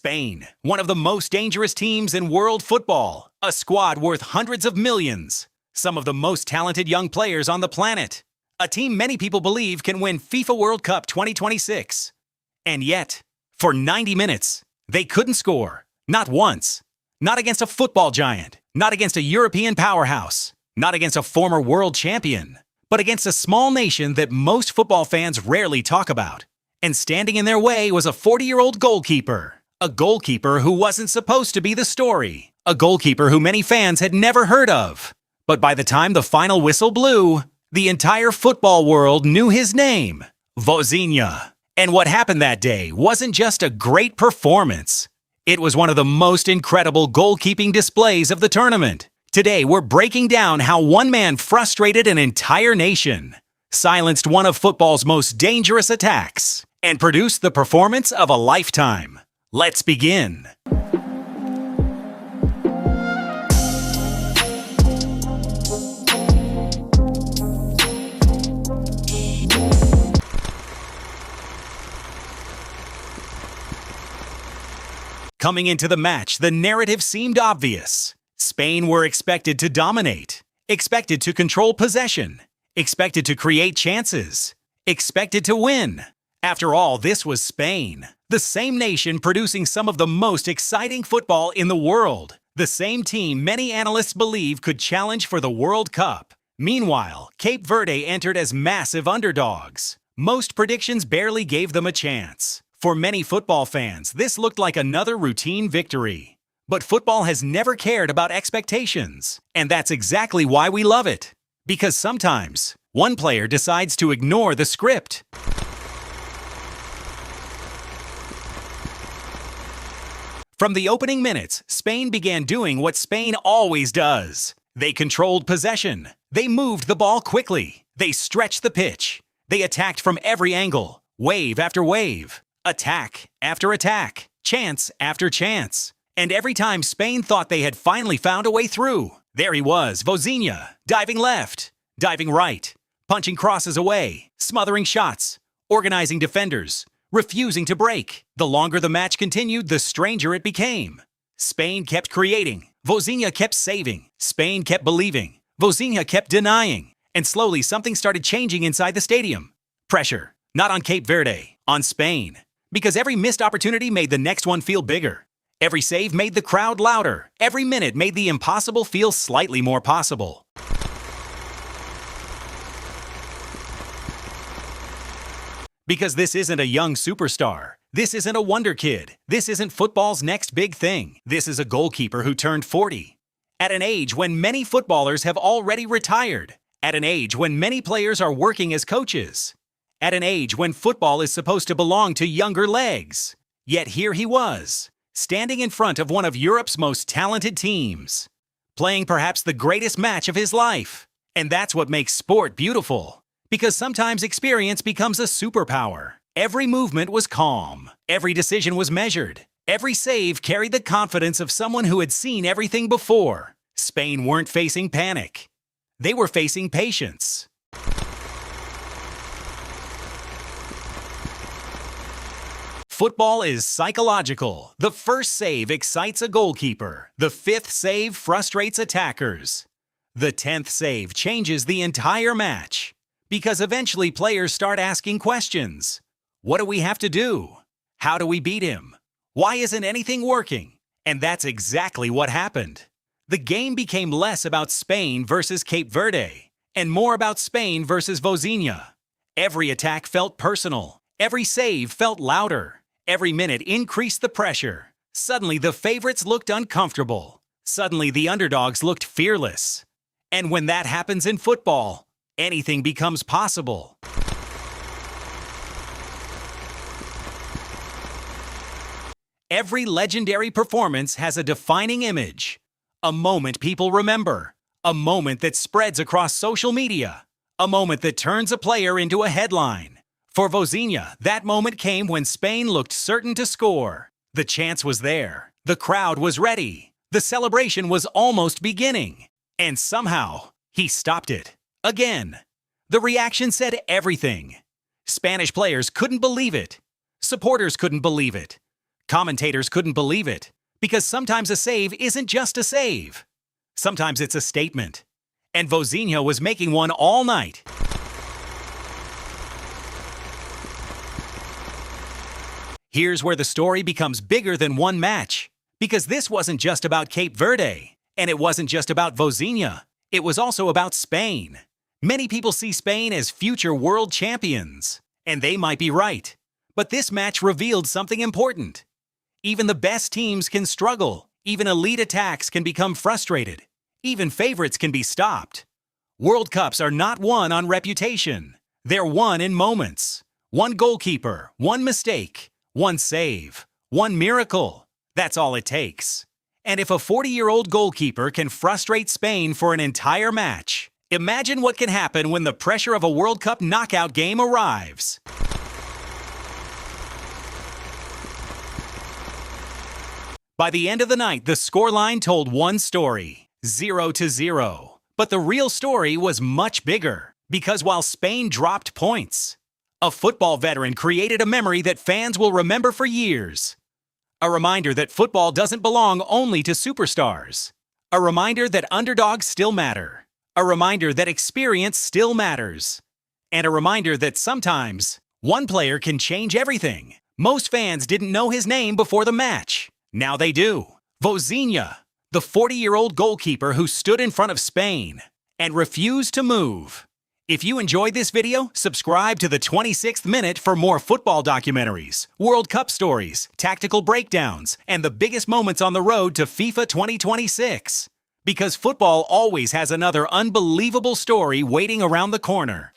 Spain, one of the most dangerous teams in world football, a squad worth hundreds of millions, some of the most talented young players on the planet, a team many people believe can win FIFA World Cup 2026. And yet, for 90 minutes, they couldn't score. Not once. Not against a football giant. Not against a European powerhouse. Not against a former world champion. But against a small nation that most football fans rarely talk about. And standing in their way was a 40-year-old goalkeeper. A goalkeeper who wasn't supposed to be the story. A goalkeeper who many fans had never heard of. But by the time the final whistle blew, the entire football world knew his name, Vozinha. And what happened that day wasn't just a great performance. It was one of the most incredible goalkeeping displays of the tournament. Today, we're breaking down how one man frustrated an entire nation, silenced one of football's most dangerous attacks, and produced the performance of a lifetime. Let's begin. Coming into the match, the narrative seemed obvious. Spain were expected to dominate, expected to control possession, expected to create chances, expected to win. After all, this was Spain, the same nation producing some of the most exciting football in the world, the same team many analysts believe could challenge for the World Cup. Meanwhile, Cape Verde entered as massive underdogs. Most predictions barely gave them a chance. For many football fans, this looked like another routine victory. But football has never cared about expectations. And that's exactly why we love it. Because sometimes, one player decides to ignore the script. From the opening minutes, Spain began doing what Spain always does. They controlled possession. They moved the ball quickly. They stretched the pitch. They attacked from every angle, wave after wave. Attack after attack, chance after chance. And every time Spain thought they had finally found a way through, there he was, Vozinha, diving left, diving right, punching crosses away, smothering shots, organizing defenders, refusing to break. The longer the match continued, the stranger it became. Spain kept creating, Vozinha kept saving, Spain kept believing, Vozinha kept denying, and slowly something started changing inside the stadium. Pressure, not on Cape Verde, on Spain. Because every missed opportunity made the next one feel bigger. Every save made the crowd louder. Every minute made the impossible feel slightly more possible. Because this isn't a young superstar. This isn't a wonder kid. This isn't football's next big thing. This is a goalkeeper who turned 40. At an age when many footballers have already retired. At an age when many players are working as coaches. At an age when football is supposed to belong to younger legs. Yet here he was, standing in front of one of Europe's most talented teams, playing perhaps the greatest match of his life. And that's what makes sport beautiful. Because sometimes experience becomes a superpower. Every movement was calm. Every decision was measured. Every save carried the confidence of someone who had seen everything before. Spain weren't facing panic. They were facing patience. Football is psychological. The first save excites a goalkeeper. The 5th save frustrates attackers. The 10th save changes the entire match. Because eventually players start asking questions. What do we have to do? How do we beat him? Why isn't anything working? And that's exactly what happened. The game became less about Spain versus Cape Verde, and more about Spain versus Vozinha. Every attack felt personal. Every save felt louder. Every minute increased the pressure. Suddenly, the favorites looked uncomfortable. Suddenly, the underdogs looked fearless. And when that happens in football, anything becomes possible. Every legendary performance has a defining image. A moment people remember. A moment that spreads across social media. A moment that turns a player into a headline. For Vozinha, that moment came when Spain looked certain to score. The chance was there. The crowd was ready. The celebration was almost beginning. And somehow, he stopped it. Again. The reaction said everything. Spanish players couldn't believe it. Supporters couldn't believe it. Commentators couldn't believe it, because sometimes a save isn't just a save. Sometimes it's a statement. And Vozinha was making one all night. Here's where the story becomes bigger than one match, because this wasn't just about Cape Verde, and it wasn't just about Vozinha. It was also about Spain. Many people see Spain as future world champions, and they might be right. But this match revealed something important. Even the best teams can struggle. Even elite attacks can become frustrated. Even favorites can be stopped. World Cups are not won on reputation. They're won in moments. One goalkeeper, one mistake, one save, one miracle. That's all it takes. And if a 40-year-old goalkeeper can frustrate Spain for an entire match, imagine what can happen when the pressure of a World Cup knockout game arrives. By the end of the night, the scoreline told one story, 0-0. But the real story was much bigger, because while Spain dropped points, a football veteran created a memory that fans will remember for years. A reminder that football doesn't belong only to superstars. A reminder that underdogs still matter. A reminder that experience still matters. And a reminder that sometimes one player can change everything. Most fans didn't know his name before the match. Now they do. Vozinha, the 40-year-old goalkeeper who stood in front of Spain and refused to move. If you enjoyed this video, subscribe to the 26th Minute for more football documentaries, World Cup stories, tactical breakdowns, and the biggest moments on the road to FIFA 2026. Because football always has another unbelievable story waiting around the corner.